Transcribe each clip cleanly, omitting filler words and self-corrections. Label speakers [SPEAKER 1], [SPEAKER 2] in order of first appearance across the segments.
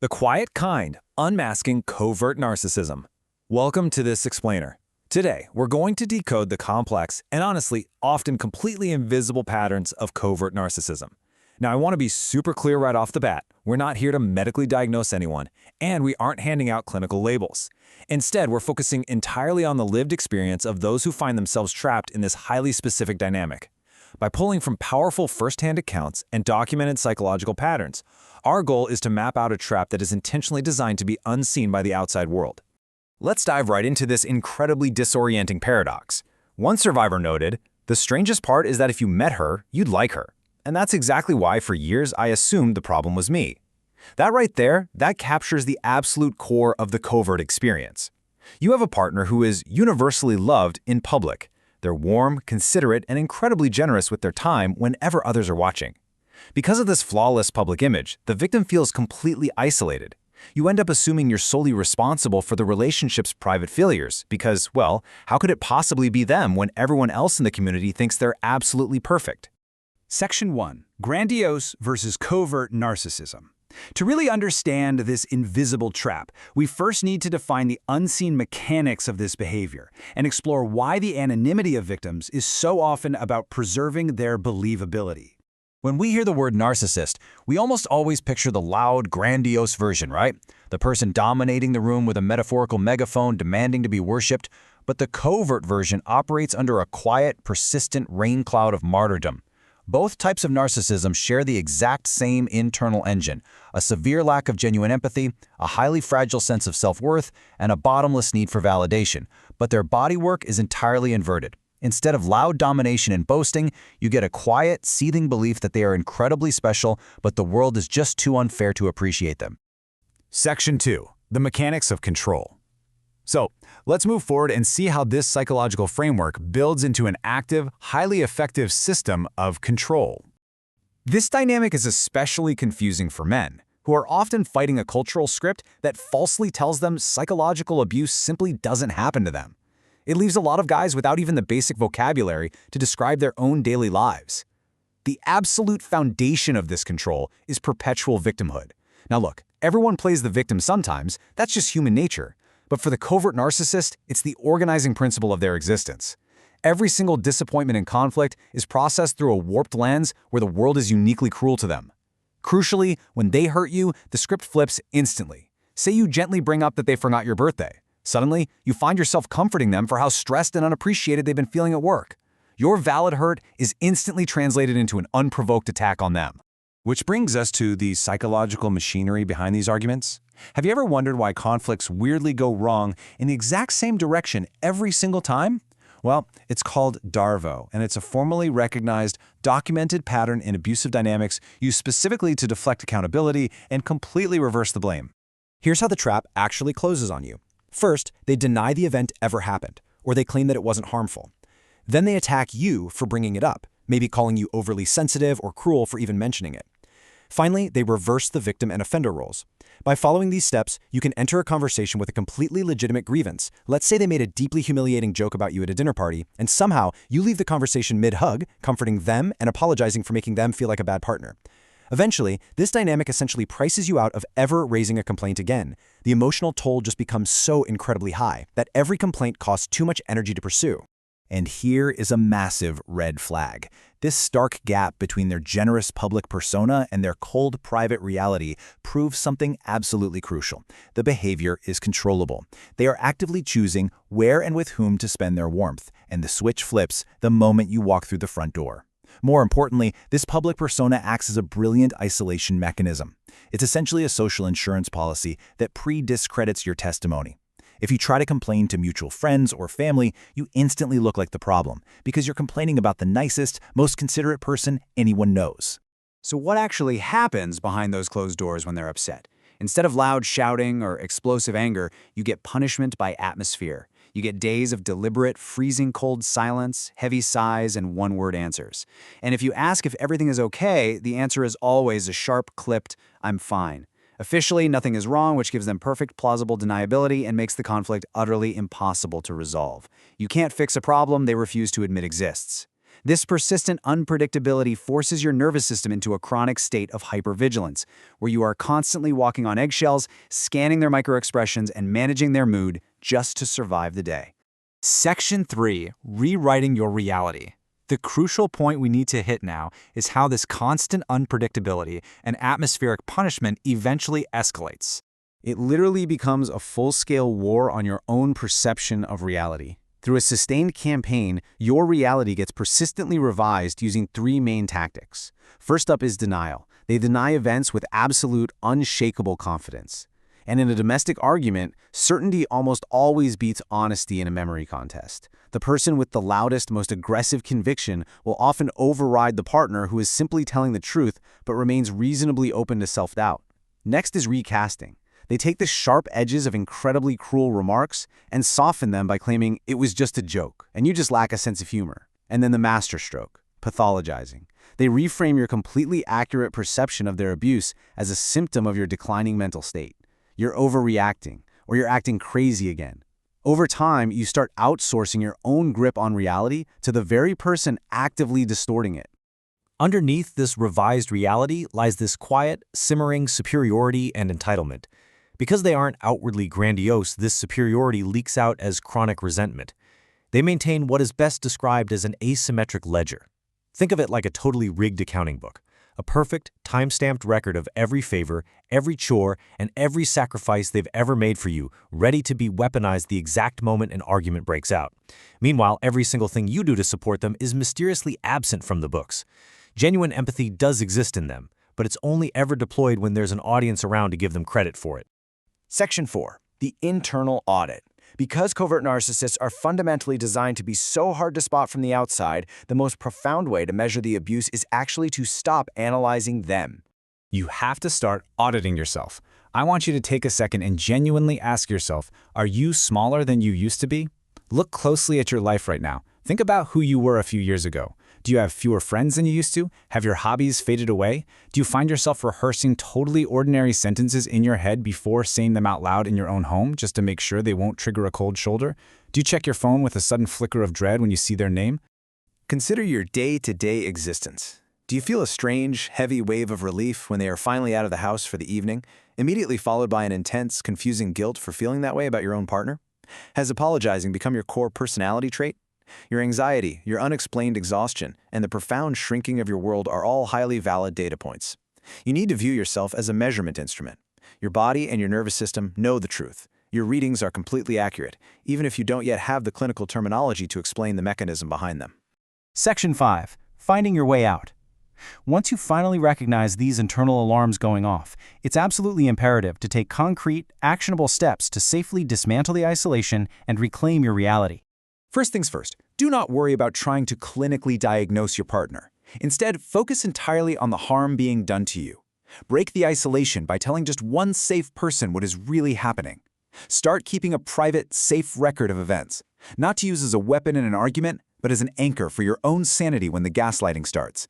[SPEAKER 1] The quiet kind, unmasking covert narcissism. Welcome to this explainer. Today, we're going to decode the complex and honestly, often completely invisible patterns of covert narcissism. Now, I want to be super clear right off the bat. We're not here to medically diagnose anyone, and we aren't handing out clinical labels. Instead, we're focusing entirely on the lived experience of those who find themselves trapped in this highly specific dynamic. By pulling from powerful first-hand accounts and documented psychological patterns, our goal is to map out a trap that is intentionally designed to be unseen by the outside world. Let's dive right into this incredibly disorienting paradox. One survivor noted, "The strangest part is that if you met her, you'd like her. And that's exactly why for years I assumed the problem was me." That right there, that captures the absolute core of the covert experience. You have a partner who is universally loved in public. They're warm, considerate, and incredibly generous with their time whenever others are watching. Because of this flawless public image, the victim feels completely isolated. You end up assuming you're solely responsible for the relationship's private failures because, well, how could it possibly be them when everyone else in the community thinks they're absolutely perfect?
[SPEAKER 2] Section 1. Grandiose versus covert narcissism. To really understand this invisible trap, we first need to define the unseen mechanics of this behavior and explore why the anonymity of victims is so often about preserving their believability.
[SPEAKER 1] When we hear the word narcissist, we almost always picture the loud, grandiose version, right? The person dominating the room with a metaphorical megaphone demanding to be worshipped. But the covert version operates under a quiet, persistent rain cloud of martyrdom. Both types of narcissism share the exact same internal engine, a severe lack of genuine empathy, a highly fragile sense of self-worth, and a bottomless need for validation. But their bodywork is entirely inverted. Instead of loud domination and boasting, you get a quiet, seething belief that they are incredibly special, but the world is just too unfair to appreciate them. Section 2. The mechanics of control. So, let's move forward and see how this psychological framework builds into an active, highly effective system of control. This dynamic is especially confusing for men, who are often fighting a cultural script that falsely tells them psychological abuse simply doesn't happen to them. It leaves a lot of guys without even the basic vocabulary to describe their own daily lives. The absolute foundation of this control is perpetual victimhood. Now look, everyone plays the victim sometimes, that's just human nature. But for the covert narcissist, it's the organizing principle of their existence. Every single disappointment and conflict is processed through a warped lens where the world is uniquely cruel to them. Crucially, when they hurt you, the script flips instantly. Say you gently bring up that they forgot your birthday. Suddenly, you find yourself comforting them for how stressed and unappreciated they've been feeling at work. Your valid hurt is instantly translated into an unprovoked attack on them. Which brings us to the psychological machinery behind these arguments. Have you ever wondered why conflicts weirdly go wrong in the exact same direction every single time? Well, it's called DARVO, and it's a formally recognized, documented pattern in abusive dynamics used specifically to deflect accountability and completely reverse the blame. Here's how the trap actually closes on you. First, they deny the event ever happened, or they claim that it wasn't harmful. Then they attack you for bringing it up, maybe calling you overly sensitive or cruel for even mentioning it. Finally, they reverse the victim and offender roles. By following these steps, you can enter a conversation with a completely legitimate grievance. Let's say they made a deeply humiliating joke about you at a dinner party, and somehow you leave the conversation mid-hug, comforting them and apologizing for making them feel like a bad partner. Eventually, this dynamic essentially prices you out of ever raising a complaint again. The emotional toll just becomes so incredibly high that every complaint costs too much energy to pursue. And here is a massive red flag. This stark gap between their generous public persona and their cold private reality proves something absolutely crucial. The behavior is controllable. They are actively choosing where and with whom to spend their warmth, and the switch flips the moment you walk through the front door. More importantly, this public persona acts as a brilliant isolation mechanism. It's essentially a social insurance policy that pre-discredits your testimony. If you try to complain to mutual friends or family, you instantly look like the problem because you're complaining about the nicest, most considerate person anyone knows.
[SPEAKER 2] So what actually happens behind those closed doors when they're upset? Instead of loud shouting or explosive anger, you get punishment by atmosphere. You get days of deliberate, freezing cold silence, heavy sighs, and one-word answers. And if you ask if everything is okay, the answer is always a sharp, clipped, "I'm fine." Officially, nothing is wrong, which gives them perfect, plausible deniability and makes the conflict utterly impossible to resolve. You can't fix a problem they refuse to admit exists. This persistent unpredictability forces your nervous system into a chronic state of hypervigilance, where you are constantly walking on eggshells, scanning their microexpressions, and managing their mood just to survive the day.
[SPEAKER 3] Section 3. Rewriting your reality. The crucial point we need to hit now is how this constant unpredictability and atmospheric punishment eventually escalates.
[SPEAKER 2] It literally becomes a full-scale war on your own perception of reality. Through a sustained campaign, your reality gets persistently revised using 3 main tactics. First up is denial. They deny events with absolute, unshakable confidence. And in a domestic argument, certainty almost always beats honesty in a memory contest. The person with the loudest, most aggressive conviction will often override the partner who is simply telling the truth but remains reasonably open to self-doubt. Next is recasting. They take the sharp edges of incredibly cruel remarks and soften them by claiming it was just a joke, and you just lack a sense of humor. And then the masterstroke, pathologizing. They reframe your completely accurate perception of their abuse as a symptom of your declining mental state. You're overreacting, or you're acting crazy again. Over time, you start outsourcing your own grip on reality to the very person actively distorting it.
[SPEAKER 3] Underneath this revised reality lies this quiet, simmering superiority and entitlement. Because they aren't outwardly grandiose, this superiority leaks out as chronic resentment. They maintain what is best described as an asymmetric ledger. Think of it like a totally rigged accounting book, a perfect, time-stamped record of every favor, every chore, and every sacrifice they've ever made for you, ready to be weaponized the exact moment an argument breaks out. Meanwhile, every single thing you do to support them is mysteriously absent from the books. Genuine empathy does exist in them, but it's only ever deployed when there's an audience around to give them credit for it.
[SPEAKER 1] Section 4. The internal audit. Because covert narcissists are fundamentally designed to be so hard to spot from the outside, the most profound way to measure the abuse is actually to stop analyzing them.
[SPEAKER 2] You have to start auditing yourself. I want you to take a second and genuinely ask yourself, are you smaller than you used to be? Look closely at your life right now. Think about who you were a few years ago. Do you have fewer friends than you used to? Have your hobbies faded away? Do you find yourself rehearsing totally ordinary sentences in your head before saying them out loud in your own home just to make sure they won't trigger a cold shoulder? Do you check your phone with a sudden flicker of dread when you see their name?
[SPEAKER 1] Consider your day-to-day existence. Do you feel a strange, heavy wave of relief when they are finally out of the house for the evening, immediately followed by an intense, confusing guilt for feeling that way about your own partner? Has apologizing become your core personality trait? Your anxiety, your unexplained exhaustion, and the profound shrinking of your world are all highly valid data points. You need to view yourself as a measurement instrument. Your body and your nervous system know the truth. Your readings are completely accurate, even if you don't yet have the clinical terminology to explain the mechanism behind them.
[SPEAKER 2] Section 5. Finding your way out. Once you finally recognize these internal alarms going off, it's absolutely imperative to take concrete, actionable steps to safely dismantle the isolation and reclaim your reality.
[SPEAKER 1] First things first, do not worry about trying to clinically diagnose your partner. Instead, focus entirely on the harm being done to you. Break the isolation by telling just one safe person what is really happening. Start keeping a private, safe record of events, not to use as a weapon in an argument, but as an anchor for your own sanity when the gaslighting starts.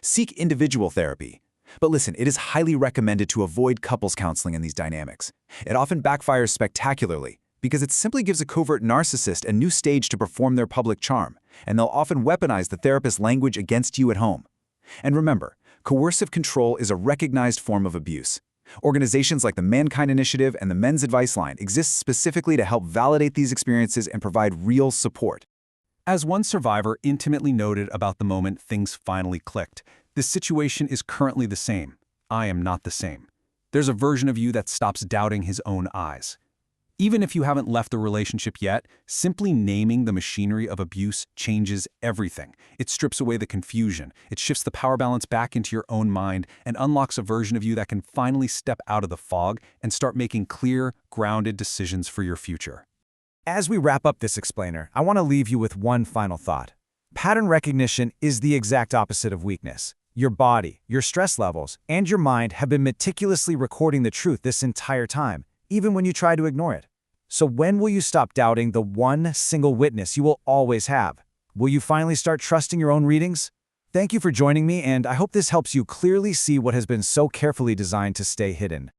[SPEAKER 1] Seek individual therapy. But listen, it is highly recommended to avoid couples counseling in these dynamics. It often backfires spectacularly, because it simply gives a covert narcissist a new stage to perform their public charm, and they'll often weaponize the therapist's language against you at home. And remember, coercive control is a recognized form of abuse. Organizations like the Mankind Initiative and the Men's Advice Line exist specifically to help validate these experiences and provide real support.
[SPEAKER 4] As one survivor intimately noted about the moment things finally clicked, this situation is currently the same. I am not the same. There's a version of you that stops doubting his own eyes. Even if you haven't left the relationship yet, simply naming the machinery of abuse changes everything. It strips away the confusion, it shifts the power balance back into your own mind, and unlocks a version of you that can finally step out of the fog and start making clear, grounded decisions for your future.
[SPEAKER 2] As we wrap up this explainer, I want to leave you with one final thought. Pattern recognition is the exact opposite of weakness. Your body, your stress levels, and your mind have been meticulously recording the truth this entire time, even when you try to ignore it. So when will you stop doubting the one single witness you will always have? Will you finally start trusting your own readings? Thank you for joining me, and I hope this helps you clearly see what has been so carefully designed to stay hidden.